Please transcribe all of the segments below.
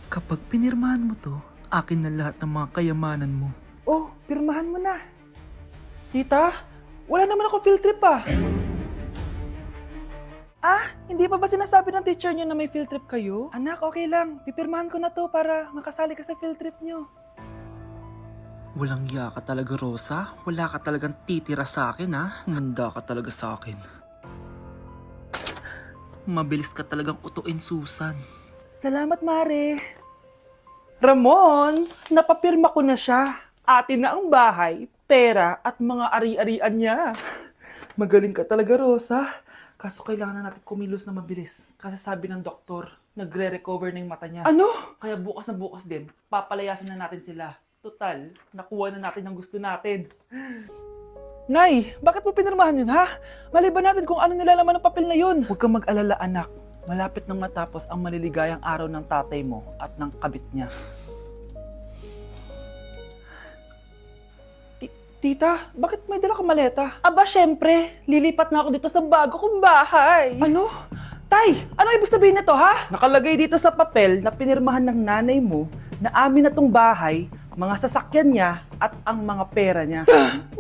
Kapag pinirmahan mo to, akin na lahat ng mga kayamanan mo. Oh, pirmahan mo na. Tita, wala naman ako field trip ah. Hindi pa ba sinasabi ng teacher niyo na may field trip kayo? Anak, okay lang. Pipirmahan ko na to para makasali ka sa field trip niyo. Walang iya ka talaga, Rosa. Wala ka talagang titira sa akin, ha? Manda ka talaga sa akin. Mabilis ka talagang utuin, Susan. Salamat, Mare. Ramon, napapirma ko na siya. Atin na ang bahay, pera at mga ari-arian niya. Magaling ka talaga, Rosa. Kaso kailangan na natin kumilos na mabilis. Kasi sabi ng doktor, nagre-recover na yung mata niya. Ano? Kaya bukas na bukas din, papalayasin na natin sila. Total, nakuha na natin ang gusto natin. Nay, bakit mo pinirmahan yun, ha? Maliban natin kung ano nilalaman ng papel na yun. Huwag kang mag-alala, anak. Malapit nang matapos ang maliligayang araw ng tatay mo at ng kabit niya. Tita, bakit may dala kang maleta? Aba, syempre. Lilipat na ako dito sa bago kong bahay. Ano? Tay, ano ibig sabihin nito, ha? Nakalagay dito sa papel na pinirmahan ng nanay mo na amin na tong bahay, mga sasakyan niya at ang mga pera niya.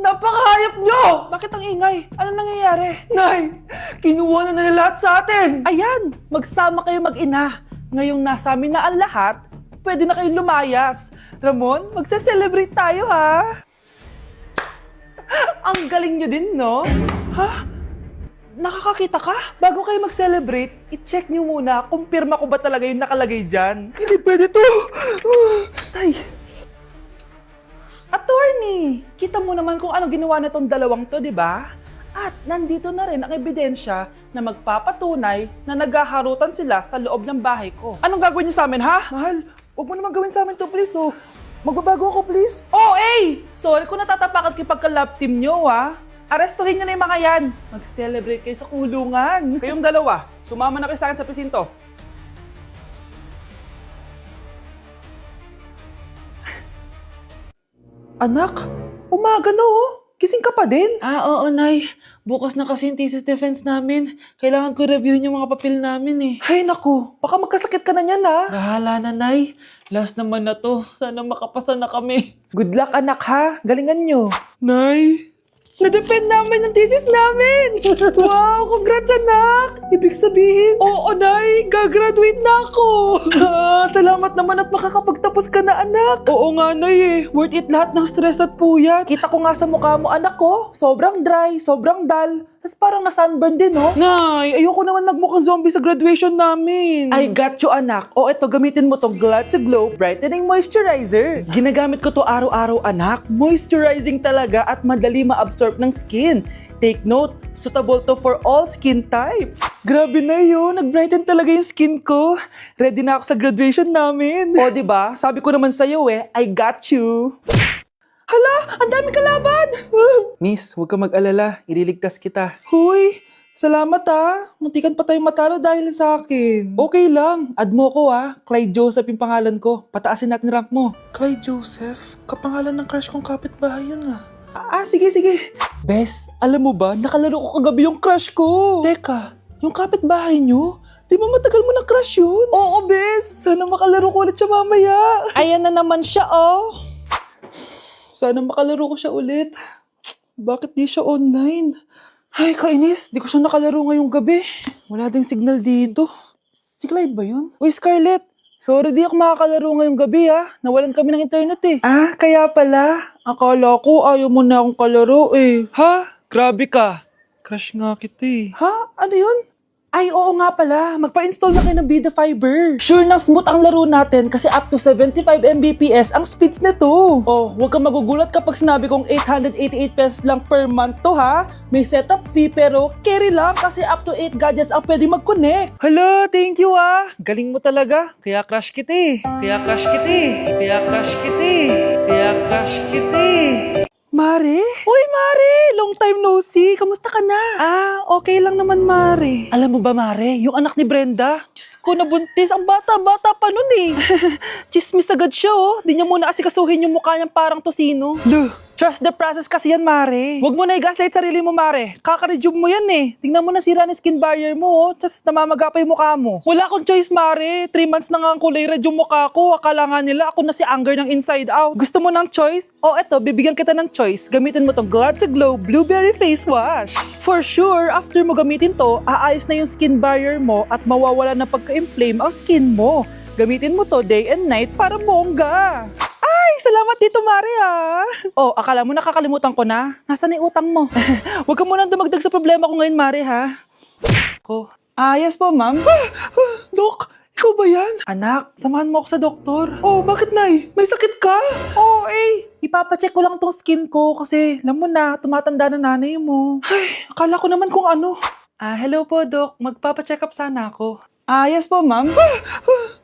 Napakahayop nyo! Bakit ang ingay? Ano nangyayari? Nay, kinuha na nila lahat sa atin! Ayan, magsama kayo mag-ina. Ngayong nasa amin na ang lahat, pwede na kayong lumayas. Ramon, magse-celebrate tayo, ha? Ang galing nyo din, no? Ha? Nakakakita ka? Bago kayo mag-celebrate, i-check nyo muna kung pirma ko ba talaga yung nakalagay dyan. Hindi pwede to! Tay! Attorney! Kita mo naman kung ano ginawa na tong dalawang to, di ba? At nandito na rin ang ebidensya na magpapatunay na naghaharutan sila sa loob ng bahay ko. Anong gagawin niyo sa amin, ha? Mahal, huwag mo naman gawin sa amin to, please, oh. Magbabago ako, please. Oh, eh! Sorry kung natatapakan kayo pagka-love team nyo, ha? Arestuhin nyo na yung mga yan. Mag-celebrate kayo sa kulungan. Kayong dalawa, sumama na kayo sa akin sa presinto. Anak, umaga na oh. Gising ka pa din? Oo, Nay. Bukas na kasi yung thesis defense namin. Kailangan ko reviewin yung mga papel namin eh. Hay naku, baka magkasakit ka na niyan ha. Bahala na, Nay. Last naman na to. Sana makapasa na kami. Good luck, anak ha. Galingan nyo. Nay, na-defend namin ang thesis namin! Wow, congrats anak! Ibig sabihin, oo Nay, gagraduate na ako! Salamat naman at makakapagtapos ka na anak! Oo nga Nay eh, worth it lahat ng stress at puyat. Kita ko nga sa mukha mo anak ko, sobrang dry, sobrang dull. Tapos parang na-sunburn din, no? Nay, ayoko naman magmukhang zombie sa graduation namin. I got you, anak. O, eto, gamitin mo tong Glad to Glow Brightening Moisturizer. Ginagamit ko to araw-araw, anak. Moisturizing talaga at madali ma-absorb ng skin. Take note, suitable to for all skin types. Grabe na yun, nag-brighten talaga yung skin ko. Ready na ako sa graduation namin. O, diba? Sabi ko naman sa'yo I got you. Hala, ang dami kalaban! Miss, huwag ka mag-alala. Ililigtas kita. Huy, salamat Muntikan pa tayong matalo dahil sa akin. Okay lang. Add mo ko Clyde Joseph yung pangalan ko. Pataasin natin rank mo. Clyde Joseph? Kapangalan ng crush kong kapitbahay yun sige. Bes, alam mo ba, nakalaro ko kagabi yung crush ko. Teka, yung kapitbahay nyo? Di ba matagal mo na crush yun? Oo, Bes. Sana makalaro ko ulit siya mamaya. Ayan na naman siya, Sana makalaro ko siya ulit. Bakit di siya online? Ay, kainis. Di ko siya nakalaro ngayong gabi. Wala ding signal dito. Si Clyde ba yun? Uy, Scarlett. Sorry di ako makakalaro ngayong gabi Nawalan kami ng internet kaya pala. Akala ko ayaw mo na akong kalaro Ha? Grabe ka. Crush nga kita Ha? Ano yun? Ay, oo nga pala. Magpa-install na kayo ng Vida Fiber. Sure na smooth ang laro natin kasi up to 75 Mbps ang speeds nito. Oh, huwag kang magugulat kapag sinabi kong 888 pesos lang per month to May setup fee pero carry lang kasi up to 8 gadgets ang pwede mag-connect. Hala, thank you Galing mo talaga. Kaya crush kita Mare? Uy, Mare! Long time no see. Kamusta ka na? Okay lang naman, Mare. Alam mo ba, Mare? Yung anak ni Brenda, Diyos ko, nabuntis. Ang bata-bata pa nun Chismis agad siya, Di niya muna asikasuhin yung mukha niyang parang tosino. Loh, Trust the process kasi yan, Mare. Huwag mo na i-gaslight sarili mo, Mare. Kaka-rejuve mo yan eh. Tingnan mo na sira ng skin barrier mo, oh. Tapos namamaga pa yung mukha mo. Wala akong choice, Mare. 3 months na nga ang kulay red yung mukha ko. Akala nga nila ako na si Anger ng Inside Out. Gusto mo ng choice? O eto, bibigyan kita ng choice. Gamitin mo tong Glad to Glow Blueberry Face Wash. For sure, after mo gamitin to, aayos na yung skin barrier mo at mawawala na pagka-inflame ang skin mo. Gamitin mo to day and night para bongga. Ay, salamat dito, Mare, ah. Oh, akala mo nakakalimutan ko na? Nasaan yung utang mo? Huwag ka munang dumagdag sa problema ko ngayon, Mare, ha? Yes po, ma'am. Dok, ikaw ba yan? Anak, samahan mo ako sa doktor. Oh, bakit, Nay? May sakit ka? Oo, ipapacheck ko lang tong skin ko kasi, alam mo na, tumatanda na nanay mo. Ay, akala ko naman kung ano. Hello po, Dok. Magpapacheck up sana ako. Yes po, ma'am.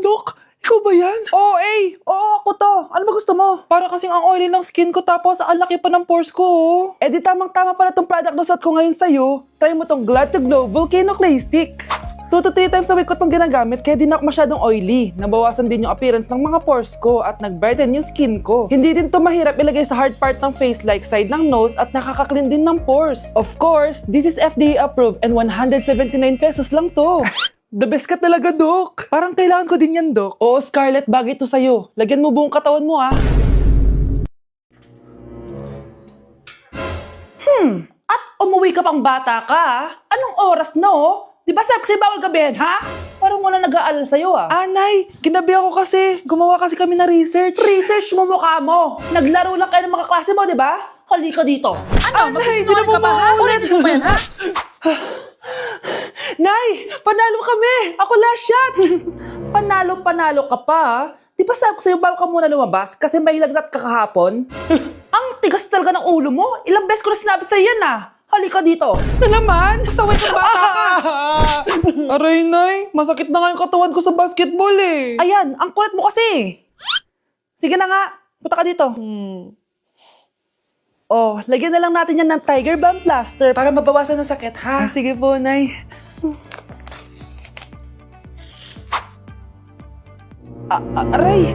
Dok, ikaw ba yan? Oo, ako to. Ano ba gusto mo? Para kasing ang oily ng skin ko tapos ang laki pa ng pores ko, oh. Di tamang-tama pala tong product na suot ko ngayon sa'yo. Try mo tong Glad to Glow Volcano Clay Stick. 2 to 3 times a week ko tong ginagamit kaya di na ako masyadong oily. Nabawasan din yung appearance ng mga pores ko at nag-brighten yung skin ko. Hindi din to mahirap ilagay sa hard part ng face like side ng nose at nakaka-clean din ng pores. Of course, this is FDA approved and 179 pesos lang to. The best ka talaga, Dok. Parang kailangan ko din yan, Dok. Oo, Scarlett, bagay to sa'yo. Lagyan mo buong katawan mo, ah. At umuwi ka pang bata ka, ah. Anong oras na, oh? Di ba sabi bawal gabihin, ha? Parang wala nag-aalala sa'yo, ah. Nay, ginabi ako kasi. Gumawa kasi kami na research. Research mo mukha mo. Naglaro lang kayo ng mga klase mo, di ba? Halika dito. Ano, magsisinungaling ka ba, ha? Ulitin mo ba yan, ha? Nay, panalo kami! Ako last shot! Panalo ka pa, ha? Di ba sabi ko sa'yo bago ka muna lumabas kasi may lagnat ka kahapon? Ang tigas talaga ng ulo mo. Ilang beses ko na sinabi sa'yo yan, ah. Halika dito. Na naman? Pasaway kang bata ka. Aray, Nay. Masakit na nga yung katawan ko sa basketball, eh. Ayan, ang kulit mo kasi. Sige na nga. Punta ka dito. Oh, lagyan na lang natin yan ng Tiger Balm Plaster para mabawasan ang sakit, ha? Sige po, Nay. Aray!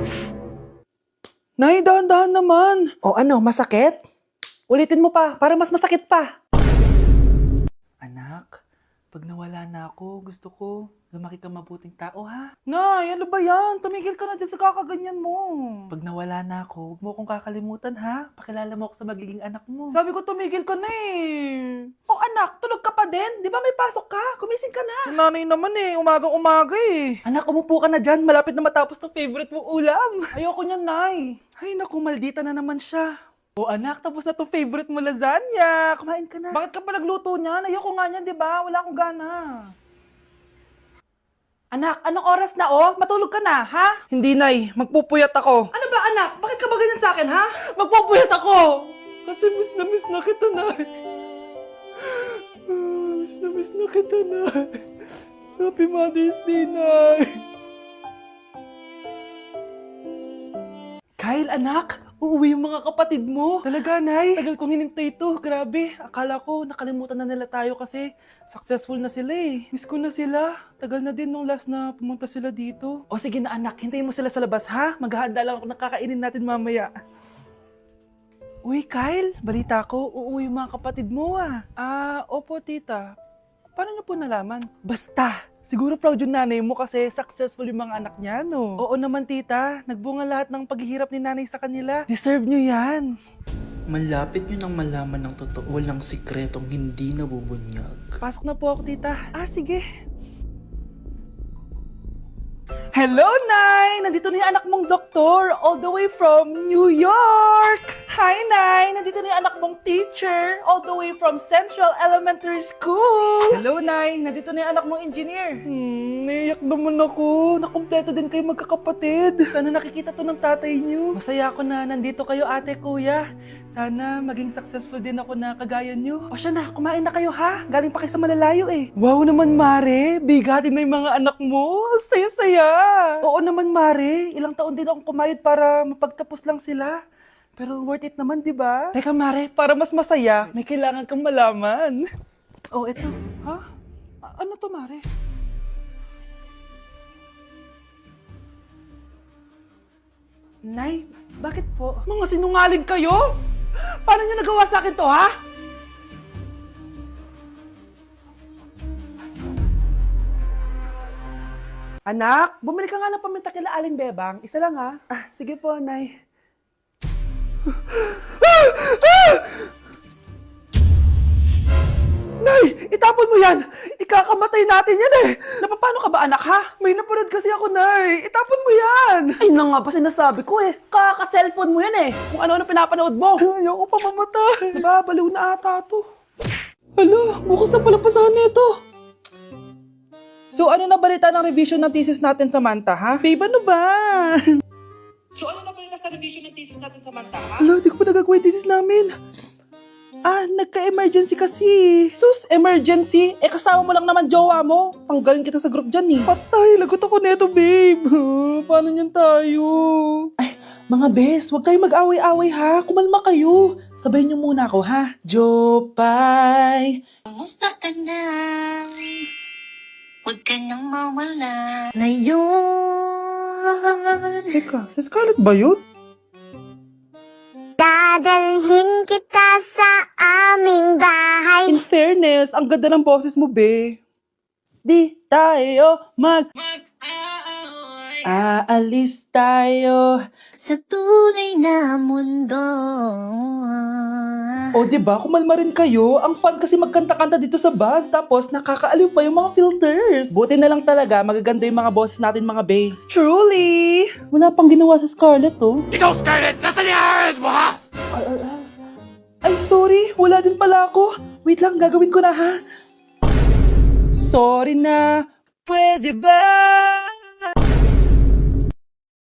Nay, dahan-dahan naman. O ano, masakit? Ulitin mo pa, para mas masakit pa. Anak, pag nawala na ako, gusto ko lumaki ka mabuting tao, ha? Nay, ano ba yan? Tumigil ka na dyan sa kakaganyan mo. Pag nawala na ako, huwag mo akong kakalimutan, ha? Pakilala mo ako sa magiging anak mo. Sabi ko tumigil ka na eh. Oh anak, tulog ka pa din? Di ba may pasok ka? Gumising ka na. Si nanay naman eh, umagang-umaga eh. Anak, umupo ka na dyan. Malapit na matapos ng favorite mong ulam. Ayoko niyan, Nay. Ay naku, maldita na naman siya. Oh anak, tapos na to favorite mo lasagna. Kumain ka na. Bakit ka pa nagluto niyan? Ayoko nga niyan, di ba? Wala akong gana. Anak, anong oras na oh? Matulog ka na, ha? Hindi, Nay. Magpupuyat ako. Ano ba, anak? Bakit ka ba ganyan sa akin, ha? Magpupuyat ako! Kasi miss na kita, Nay. Miss na kita, Nay. Happy Mother's Day, Nay. Kyle, anak, uuwi yung mga kapatid mo. Talaga, Nay? Tagal kong hinintay ito. Grabe, akala ko nakalimutan na nila tayo kasi successful na sila eh. Miss ko na sila. Tagal na din nung last na pumunta sila dito. O sige na anak, hintayin mo sila sa labas ha? Maghahanda lang ako ng kakainin natin mamaya. Uy, Kyle, balita ko, uuwi yung mga kapatid mo ah. Opo tita. Paano niyo po nalaman? Basta! Siguro proud yung nanay mo kasi successful yung mga anak niya, no? Oo naman, tita. Nagbunga lahat ng paghihirap ni nanay sa kanila. Deserve nyo yan. Malapit nyo nang malaman ng totoo lang sikretong hindi nabubunyag. Pasok na po ako, tita. Sige. Hello, Nay! Nandito na yung anak mong doktor all the way from New York! Hi, Nay! Nandito na yung anak mong teacher all the way from Central Elementary School! Hello, Nay! Nandito na yung anak mong engineer! Naiyak naman ako. Nakumpleto din kayo magkakapatid. Sana nakikita to ng tatay niyo. Masaya ako na nandito kayo, ate, kuya. Sana maging successful din ako na kagaya niyo. O siya na, kumain na kayo ha? Galing pa kayo sa malalayo eh. Wow naman, Mare. Bigatin na yung mga anak mo. Saya-saya. Oo naman, Mare. Ilang taon din akong kumayod para mapagtapos lang sila. Pero worth it naman, di ba? Teka, Mare, para mas masaya, may kailangan kang malaman. Oh, eto. Ha? Ano to, Mare? Nay, bakit po? Mga sinungaling kayo? Paano niyo nagawa sa akin to, ha? Anak, bumili ka nga ng paminta kila Aling Bebang. Isa lang, ha? Sige po, Nay. Nay, itapon mo yan! Ikakamatay natin yan eh! Napapano ka ba, anak, ha? May napanood kasi ako, Nay. Itapon mo yan! Ay na nga pa sinasabi ko eh. Kaka-cellphone mo yan eh. Kung ano-ano pinapanood mo. Ayoko pa mamatay. Babaliw na ata to. Hala, bukas na pala pasahan nito. So ano na balita ng revision ng thesis natin, Samantha, ha? Babe, ano ba? So ano na balita sa revision ng thesis natin, Samantha, ha? Hala, di ko pa nagagawa yung thesis namin. Nagka-emergency kasi. Sus, emergency? Kasama mo lang naman jowa mo. Tanggalin kita sa group dyan eh. Patay, lagot ako neto, babe. Paano niyan tayo? Ay, mga bes, huwag kayo mag-away-away ha. Kumalma kayo. Sabayin niyo muna ako ha. Jopay. Kumusta ka na? Huwag ka nang mawala. Ngayon, Teka, si Scarlett ba yun? dadalhin kita sa aming bahay. In fairness, ang ganda ng boses mo, be. Di tayo aalis tayo. Sa tunay na mundo. O, diba? Kumalma rin kayo. Ang fun kasi magkanta-kanta dito sa bus. Tapos, nakakaaliw pa yung mga filters. Buti na lang talaga, magaganda yung mga boses natin, mga bay. Truly! Wala pang ginawa sa Scarlett, oh. Ikaw, Scarlett! Nasaan yung RS mo, ha? Ay, sorry. Wala din pala ako. Wait lang, gagawin ko na, ha? Sorry na. Pwede ba?